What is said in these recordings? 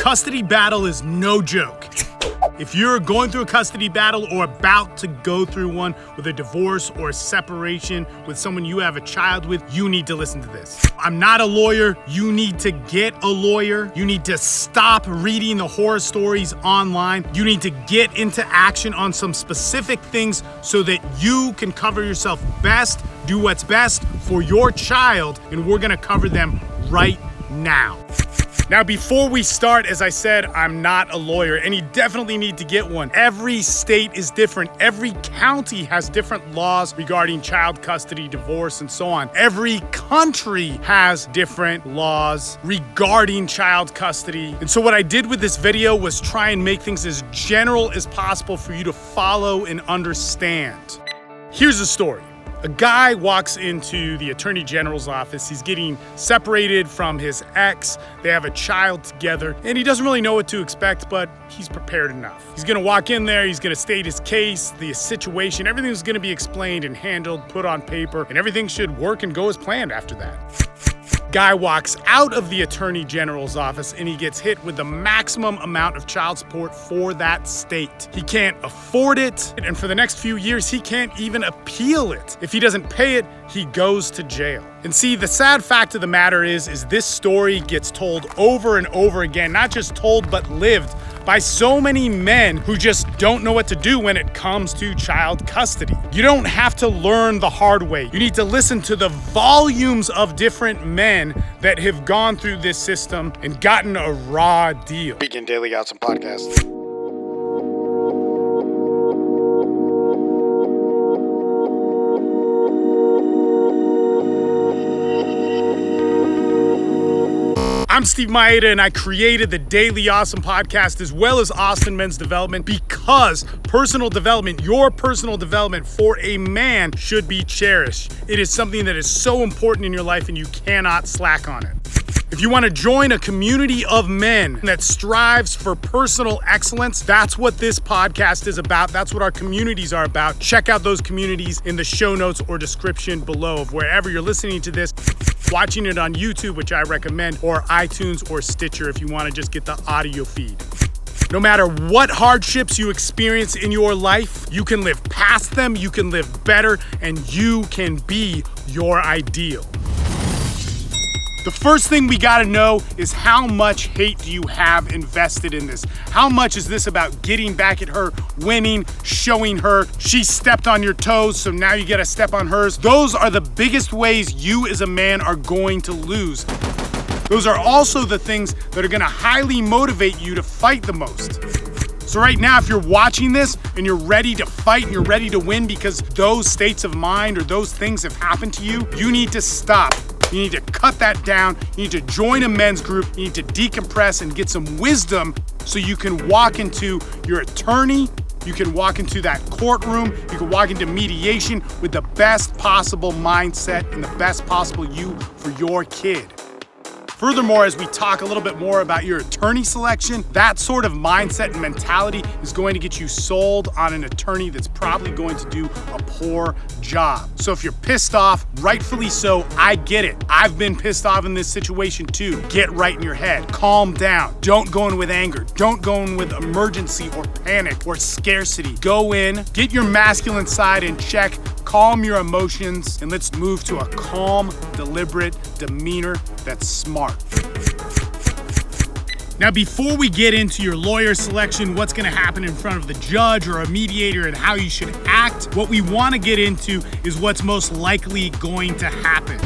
Custody battle is no joke. If you're going through a custody battle or about to go through one with a divorce or a separation with someone you have a child with, you need to listen to this. I'm not a lawyer. You need to get a lawyer. You need to stop reading the horror stories online. You need to get into action on some specific things so that you can cover yourself best, do what's best for your child, and we're gonna cover them right now. Now, before we start, as I said, I'm not a lawyer, and you definitely need to get one. Every state is different. Every county has different laws regarding child custody, divorce, and so on. Every country has different laws regarding child custody. And so what I did with this video was try and make things as general as possible for you to follow and understand. Here's the story. A guy walks into the Attorney General's office. He's getting separated from his ex. They have a child together, and he doesn't really know what to expect, but he's prepared enough. He's gonna walk in there, he's gonna state his case, the situation, everything's gonna be explained and handled, put on paper, and everything should work and go as planned after that. Guy walks out of the Attorney General's office and he gets hit with the maximum amount of child support for that state. He can't afford it, and for the next few years, he can't even appeal it. If he doesn't pay it, he goes to jail. And see, the sad fact of the matter is this story gets told over and over again, not just told, but lived by so many men who just don't know what to do when it comes to child custody. You don't have to learn the hard way. You need to listen to the volumes of different men that have gone through this system and gotten a raw deal. Begin Daily Awesome Podcast. I'm Steve Mayeda, and I created the Daily Awesome Podcast as well as Austin Men's Development because personal development, your personal development for a man should be cherished. It is something that is so important in your life and you cannot slack on it. If you want to join a community of men that strives for personal excellence, that's what this podcast is about. That's what our communities are about. Check out those communities in the show notes or description below of wherever you're listening to this. Watching it on YouTube, which I recommend, or iTunes or Stitcher if you want to just get the audio feed. No matter what hardships you experience in your life, you can live past them, you can live better, and you can be your ideal. The first thing we gotta know is how much hate do you have invested in this? How much is this about getting back at her, winning, showing her she stepped on your toes, so now you gotta step on hers? Those are the biggest ways you as a man are going to lose. Those are also the things that are gonna highly motivate you to fight the most. So right now, if you're watching this and you're ready to fight and you're ready to win because those states of mind or those things have happened to you, you need to stop. You need to cut that down. You need to join a men's group. You need to decompress and get some wisdom so you can walk into your attorney. You can walk into that courtroom. You can walk into mediation with the best possible mindset and the best possible you for your kid. Furthermore, as we talk a little bit more about your attorney selection, that sort of mindset and mentality is going to get you sold on an attorney that's probably going to do a poor job. So if you're pissed off, rightfully so, I get it. I've been pissed off in this situation too. Get right in your head. Calm down. Don't go in with anger. Don't go in with emergency or panic or scarcity. Go in, get your masculine side in check, calm your emotions, and let's move to a calm, deliberate demeanor that's smart. Now, before we get into your lawyer selection, what's gonna happen in front of the judge or a mediator and how you should act, what we wanna get into is what's most likely going to happen.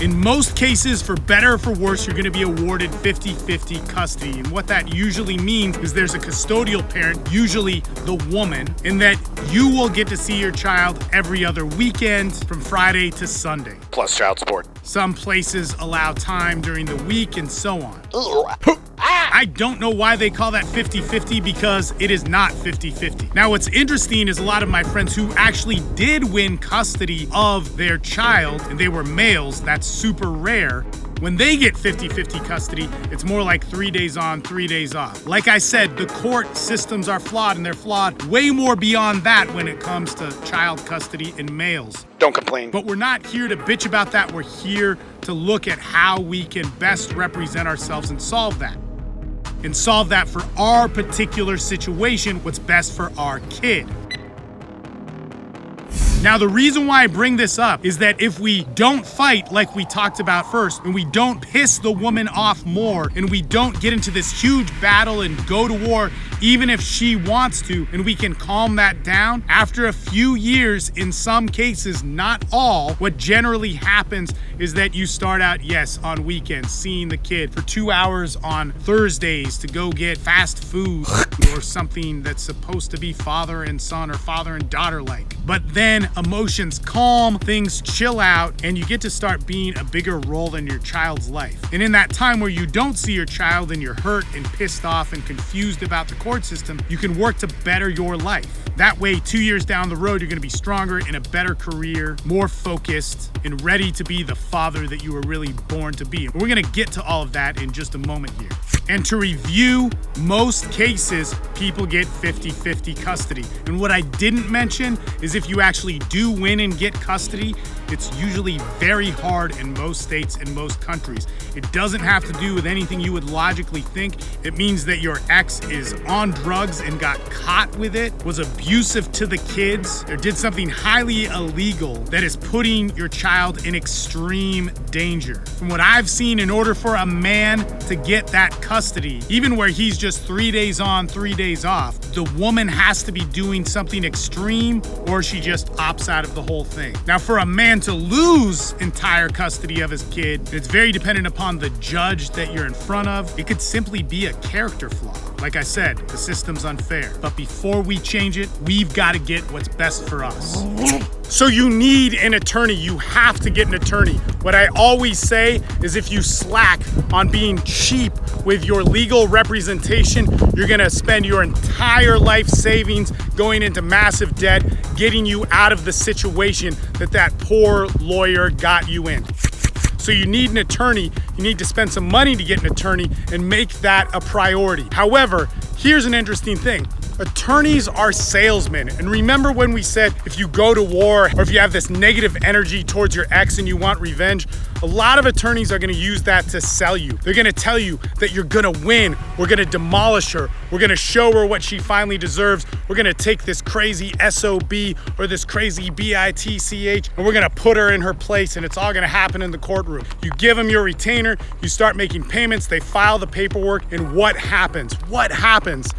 In most cases, for better or for worse, you're gonna be awarded 50-50 custody. And what that usually means is there's a custodial parent, usually the woman, and that you will get to see your child every other weekend from Friday to Sunday. Plus child support. Some places allow time during the week and so on. I don't know why they call that 50-50 because it is not 50-50. Now, what's interesting is a lot of my friends who actually did win custody of their child, and they were males, that's super rare. When they get 50-50 custody, it's more like 3 days on, 3 days off. Like I said, the court systems are flawed, and they're flawed way more beyond that when it comes to child custody in males. Don't complain. But we're not here to bitch about that. We're here to look at how we can best represent ourselves and solve that. and solve that for our particular situation, what's best for our kid. Now, the reason why I bring this up is that if we don't fight like we talked about first, and we don't piss the woman off more, and we don't get into this huge battle and go to war, even if she wants to, and we can calm that down, after a few years, in some cases, not all, what generally happens is that you start out, yes, on weekends, seeing the kid for 2 hours on Thursdays to go get fast food or something that's supposed to be father and son or father and daughter like. But then emotions calm, things chill out, and you get to start being a bigger role in your child's life. And in that time where you don't see your child and you're hurt and pissed off and confused about the court system, you can work to better your life. That way, 2 years down the road, you're gonna be stronger, in a better career, more focused, and ready to be the father that you were really born to be. We're gonna get to all of that in just a moment here. And to review, most cases, people get 50-50 custody. And what I didn't mention is if you actually do win and get custody, it's usually very hard in most states and most countries. It doesn't have to do with anything you would logically think. It means that your ex is on drugs and got caught with it, was abusive to the kids, or did something highly illegal that is putting your child in extreme danger. From what I've seen, in order for a man to get that custody, even where he's just 3 days on, 3 days off, the woman has to be doing something extreme or she just opts out of the whole thing. Now, for a man to lose entire custody of his kid, it's very dependent upon the judge that you're in front of. It could simply be a character flaw. Like I said, the system's unfair. But before we change it, we've got to get what's best for us. So you need an attorney. You have to get an attorney. What I always say is if you slack on being cheap with your legal representation, you're gonna spend your entire life savings going into massive debt, getting you out of the situation that poor lawyer got you in. So you need an attorney, you need to spend some money to get an attorney and make that a priority. However, here's an interesting thing. Attorneys are salesmen. And remember when we said if you go to war or if you have this negative energy towards your ex and you want revenge, a lot of attorneys are gonna use that to sell you. They're gonna tell you that you're gonna win, we're gonna demolish her, we're gonna show her what she finally deserves, we're gonna take this crazy SOB or this crazy BITCH and we're gonna put her in her place and it's all gonna happen in the courtroom. You give them your retainer, you start making payments, they file the paperwork, and what happens? What happens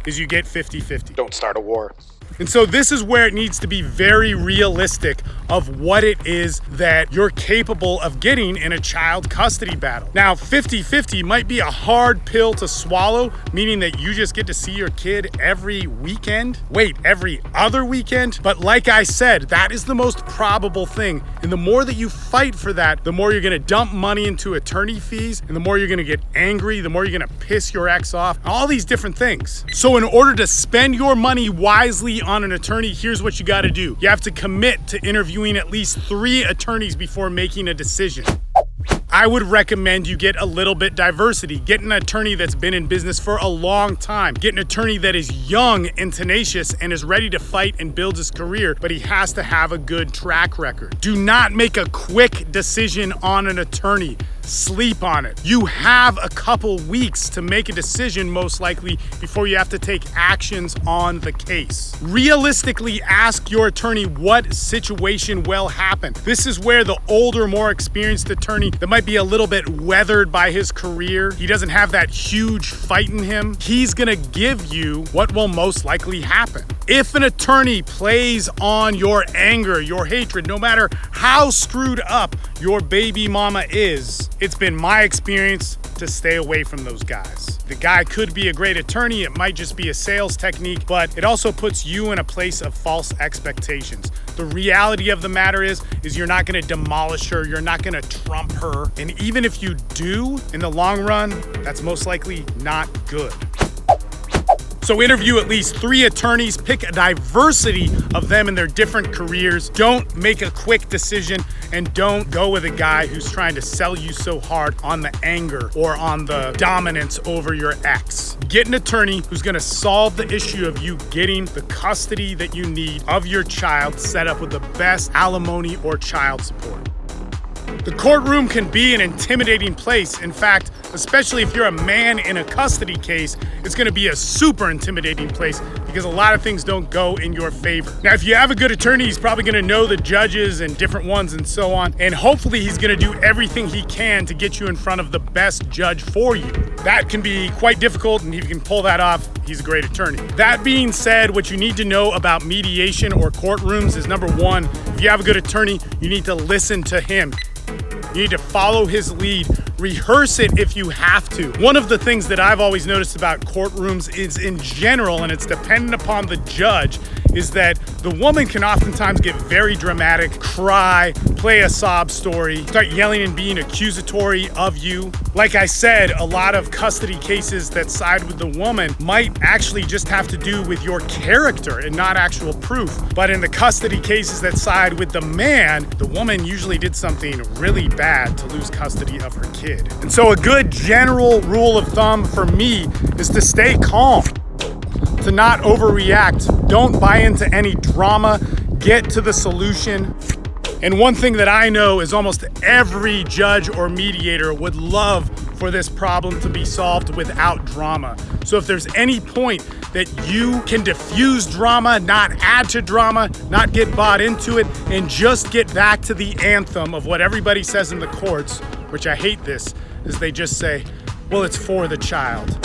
is you get 50-50. Don't start a war. And so this is where it needs to be very realistic of what it is that you're capable of getting in a child custody battle. Now, 50-50 might be a hard pill to swallow, meaning that you just get to see your kid every weekend. Wait, every other weekend? But like I said, that is the most probable thing. And the more that you fight for that, the more you're gonna dump money into attorney fees, and the more you're gonna get angry, the more you're gonna piss your ex off, all these different things. So in order to spend your money wisely on an attorney, here's what you got to do. You have to commit to interviewing at least 3 attorneys before making a decision. I would recommend you get a little bit diversity. Get an attorney that's been in business for a long time. Get an attorney that is young and tenacious and is ready to fight and build his career, but he has to have a good track record. Do not make a quick decision on an attorney. Sleep on it. You have a couple weeks to make a decision, most likely, before you have to take actions on the case. Realistically, ask your attorney what situation will happen. This is where the older, more experienced attorney that might be a little bit weathered by his career, he doesn't have that huge fight in him, he's gonna give you what will most likely happen. If an attorney plays on your anger, your hatred, no matter how screwed up your baby mama is, it's been my experience to stay away from those guys. The guy could be a great attorney, it might just be a sales technique, but it also puts you in a place of false expectations. The reality of the matter is you're not gonna demolish her, you're not gonna trump her, and even if you do, in the long run, that's most likely not good. So interview at least 3 attorneys, pick a diversity of them in their different careers. Don't make a quick decision and don't go with a guy who's trying to sell you so hard on the anger or on the dominance over your ex. Get an attorney who's gonna solve the issue of you getting the custody that you need of your child, set up with the best alimony or child support. The courtroom can be an intimidating place. In fact, especially if you're a man in a custody case. It's going to be a super intimidating place because a lot of things don't go in your favor. Now, if you have a good attorney, he's probably going to know the judges and different ones and so on, and hopefully he's going to do everything he can to get you in front of the best judge for you. That can be quite difficult, and if you can pull that off, he's a great attorney. That being said, what you need to know about mediation or courtrooms is, number one, if you have a good attorney, you need to listen to him. You need to follow his lead. Rehearse it if you have to. One of the things that I've always noticed about courtrooms is, in general, and it's dependent upon the judge, is that the woman can oftentimes get very dramatic, cry, play a sob story, start yelling and being accusatory of you. Like I said, a lot of custody cases that side with the woman might actually just have to do with your character and not actual proof. But in the custody cases that side with the man, the woman usually did something really bad to lose custody of her kid. And so a good general rule of thumb for me is to stay calm, to not overreact. Don't buy into any drama. Get to the solution. And one thing that I know is almost every judge or mediator would love for this problem to be solved without drama. So if there's any point that you can diffuse drama, not add to drama, not get bought into it, and just get back to the anthem of what everybody says in the courts, which I hate this, is they just say, well, it's for the child.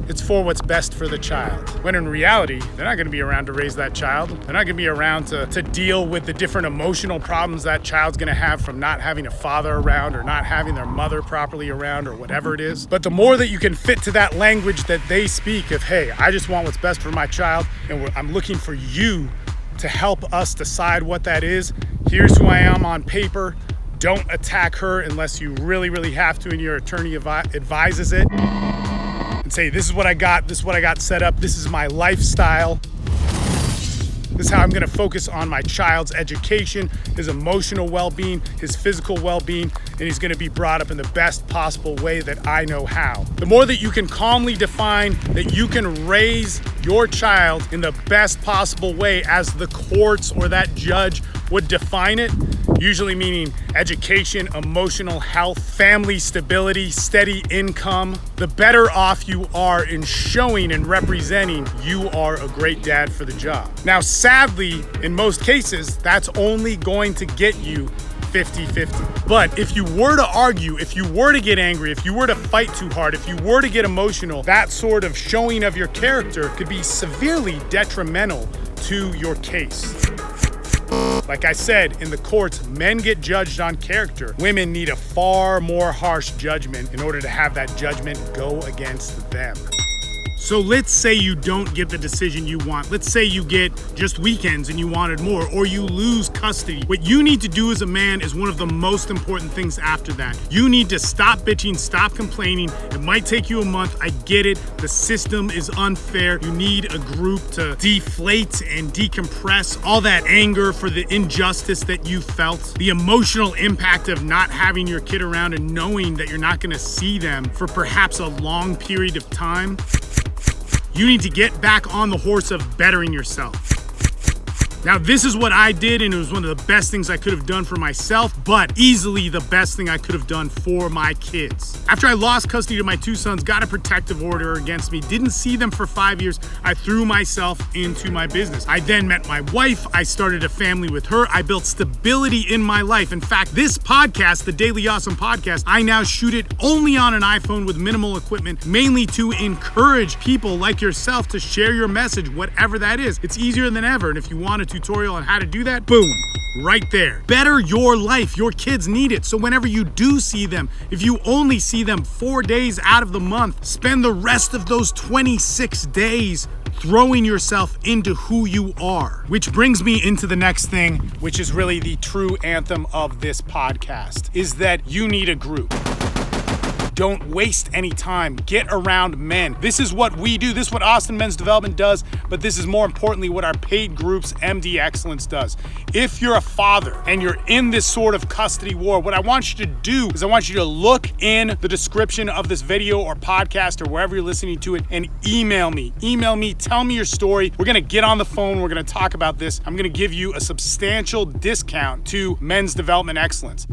It's for what's best for the child. When in reality, they're not gonna be around to raise that child. They're not gonna be around to deal with the different emotional problems that child's gonna have from not having a father around or not having their mother properly around or whatever it is. But the more that you can fit to that language that they speak of, hey, I just want what's best for my child, and I'm looking for you to help us decide what that is. Here's who I am on paper. Don't attack her unless you really, really have to and your attorney advises it. And say, this is what I got set up, this is my lifestyle. This is how I'm gonna focus on my child's education, his emotional well-being, his physical well-being, and he's gonna be brought up in the best possible way that I know how. The more that you can calmly define that you can raise your child in the best possible way as the courts or that judge would define it, usually meaning education, emotional health, family stability, steady income, the better off you are in showing and representing you are a great dad for the job. Now, sadly, in most cases, that's only going to get you 50-50. But if you were to argue, if you were to get angry, if you were to fight too hard, if you were to get emotional, that sort of showing of your character could be severely detrimental to your case. Like I said, in the courts, men get judged on character. Women need a far more harsh judgment in order to have that judgment go against them. So let's say you don't get the decision you want. Let's say you get just weekends and you wanted more, or you lose custody. What you need to do as a man is one of the most important things after that. You need to stop bitching, stop complaining. It might take you a month, I get it. The system is unfair. You need a group to deflate and decompress all that anger for the injustice that you felt, the emotional impact of not having your kid around and knowing that you're not gonna see them for perhaps a long period of time. You need to get back on the horse of bettering yourself. Now, this is what I did, and it was one of the best things I could have done for myself, but easily the best thing I could have done for my kids. After I lost custody of my two sons, got a protective order against me, didn't see them for 5 years, I threw myself into my business. I then met my wife, I started a family with her, I built stability in my life. In fact, this podcast, the Daily Awesome Podcast, I now shoot it only on an iPhone with minimal equipment, mainly to encourage people like yourself to share your message, whatever that is. It's easier than ever, and if you want to tutorial on how to do that, boom, right there. Better your life. Your kids need it. So whenever you do see them, if you only see them 4 days out of the month, spend the rest of those 26 days throwing yourself into who you are. Which brings me into the next thing, which is really the true anthem of this podcast, is that you need a group. Don't waste any time. Get around men. This is what we do. This is what Austin Men's Development does, but this is more importantly what our paid groups, MD Excellence, does. If you're a father and you're in this sort of custody war, what I want you to do is I want you to look in the description of this video or podcast or wherever you're listening to it and email me. Email me, tell me your story. We're gonna get on the phone. We're gonna talk about this. I'm gonna give you a substantial discount to Men's Development Excellence.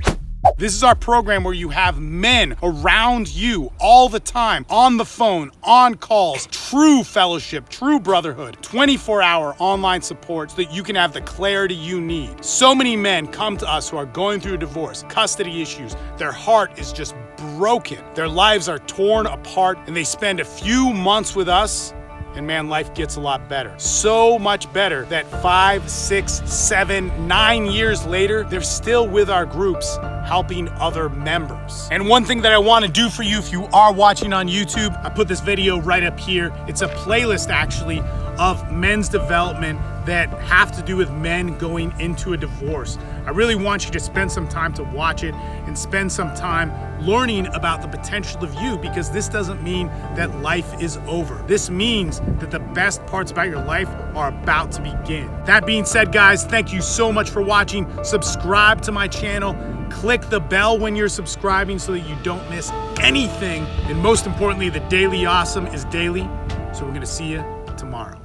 This is our program where you have men around you all the time, on the phone, on calls, true fellowship, true brotherhood, 24-hour online support so that you can have the clarity you need. So many men come to us who are going through a divorce, custody issues. Their heart is just broken. Their lives are torn apart, and they spend a few months with us, and man, life gets a lot better. So much better that 5, 6, 7, 9 years later, they're still with our groups helping other members. And one thing that I want to do for you if you are watching on YouTube, I put this video right up here. It's a playlist actually of men's development that have to do with men going into a divorce. I really want you to spend some time to watch it and spend some time learning about the potential of you, because this doesn't mean that life is over. This means that the best parts about your life are about to begin. That being said, guys, thank you so much for watching. Subscribe to my channel. Click the bell when you're subscribing so that you don't miss anything. And most importantly, the Daily Awesome is daily. So we're gonna see you tomorrow.